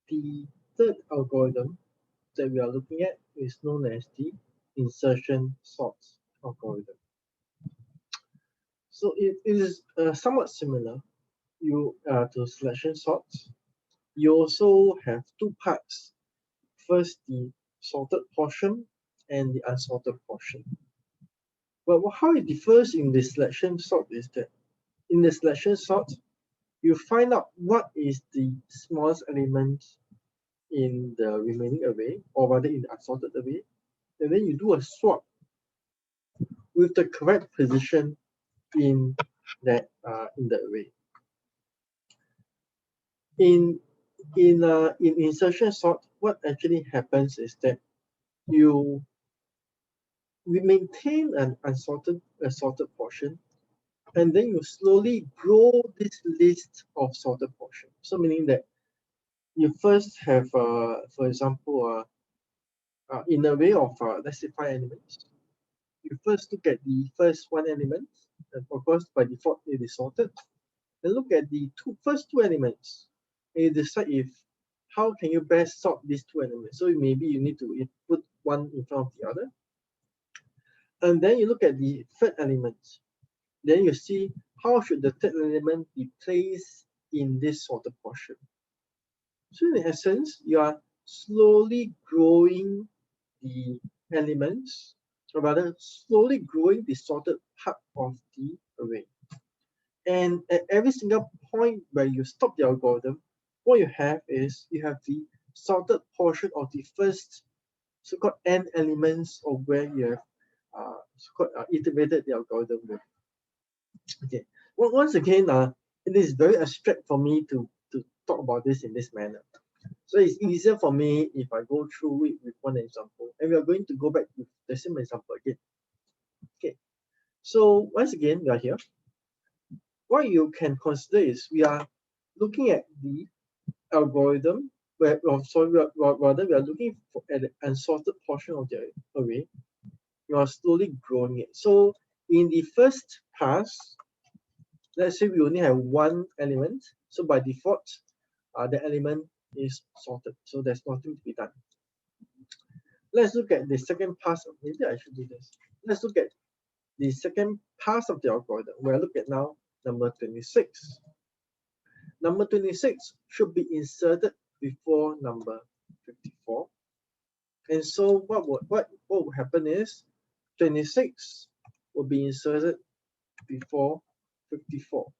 the third algorithm that we are looking at is known as the insertion sort algorithm. So it is somewhat similar to selection sorts. You also have two parts. First, the sorted portion and the unsorted portion. But how it differs in the selection sort is that in the selection sort, you find out what is the smallest element in the remaining array, or rather in the unsorted array, and then you do a swap with the correct position in the array. In insertion sort, what actually happens is that we maintain an sorted portion, and then you slowly grow this list of sorted portion. So meaning that you first have, for example, in a array of let's say 5 elements, you first look at the first one element, and of course by default it is sorted. Then look at the first two elements, and you decide how can you best sort these two elements. So maybe you need to put one in front of the other, and then you look at the third element. Then you see how should the third element be placed in this sorted portion. So in essence, you are slowly growing the elements, or rather slowly growing the sorted part of the array. And at every single point where you stop the algorithm, what you have is you have the sorted portion of the first so-called n elements of where you have so-called iterated the algorithm with. Okay. Well, once again, it is very abstract for me to talk about this in this manner. So it's easier for me if I go through it with one example, and we are going to go back to the same example again. Okay. So once again, we are here. What you can consider is we are looking at the algorithm where, rather we are looking at the unsorted portion of the array. You are slowly growing it. So in the first pass, let's say we only have one element. So by default, the element is sorted. So there's nothing to be done. Let's look at the second pass. Maybe I should do this. Let's look at the second pass of the algorithm. We're looking at now number 26. Number 26 should be inserted before number 54. And so what would happen is 26 will be inserted before 54,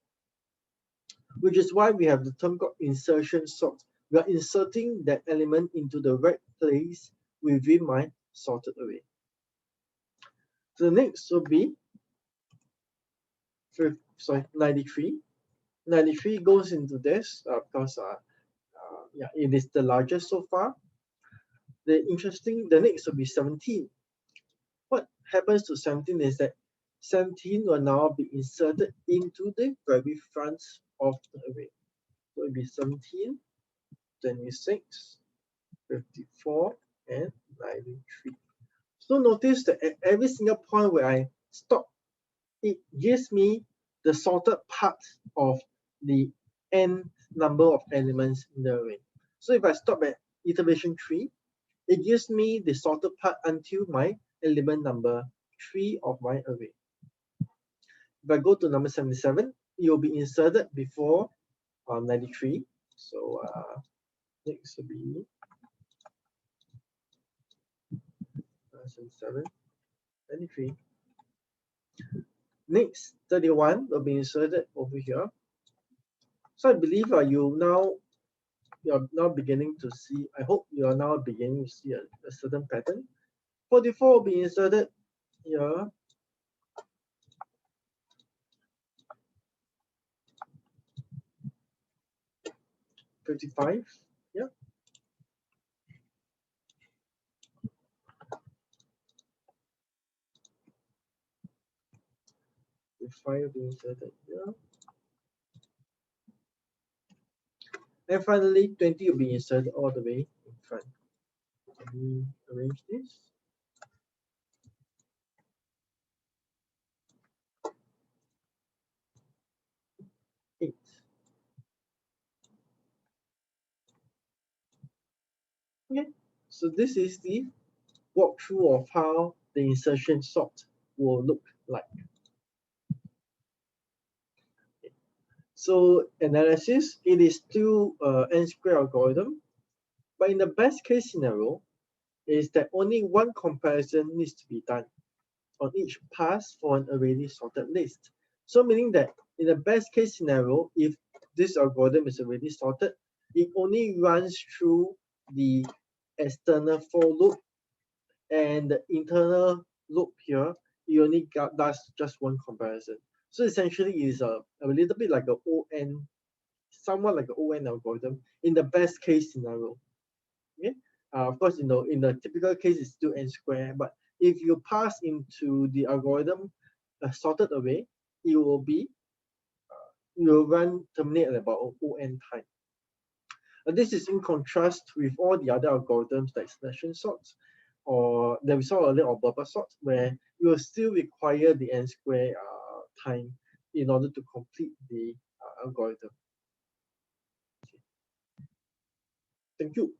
which is why we have the term called insertion sort. We are inserting that element into the right place within my sorted array. So the next will be 93. 93 goes into this because it is the largest so far. The next will be 17. What happens to 17 is that 17 will now be inserted into the very front of the array. So it will be 17, 26, 54, and 93. So notice that at every single point where I stop, it gives me the sorted part of the n number of elements in the array. So if I stop at iteration 3, it gives me the sorted part until my element number 3 of my array. If I go to number 77, it will be inserted before 93. So next will be 77, 93. Next, 31 will be inserted over here. So I believe you're now beginning to see, I hope you are now beginning to see a certain pattern. 44 will be inserted here. 55, yeah. 55 will be inserted here. And finally, 20 will be inserted all the way in front. Let me arrange this. Okay, so this is the walkthrough of how the insertion sort will look like. So analysis, it is still n-square algorithm, but in the best case scenario, is that only one comparison needs to be done on each pass for an already sorted list. So meaning that in the best case scenario, if this algorithm is already sorted, it only runs through the external for loop, and the internal loop here, it only does just one comparison. So essentially it is a little bit like a ON, somewhat like an ON algorithm in the best case scenario. Okay, of course, in the typical case it's still n square, but if you pass into the algorithm sorted away, it will be it will run terminate at about ON time. This is in contrast with all the other algorithms like selection sorts, or that we saw earlier, or bubble sorts, where you will still require the n square time in order to complete the algorithm. Thank you.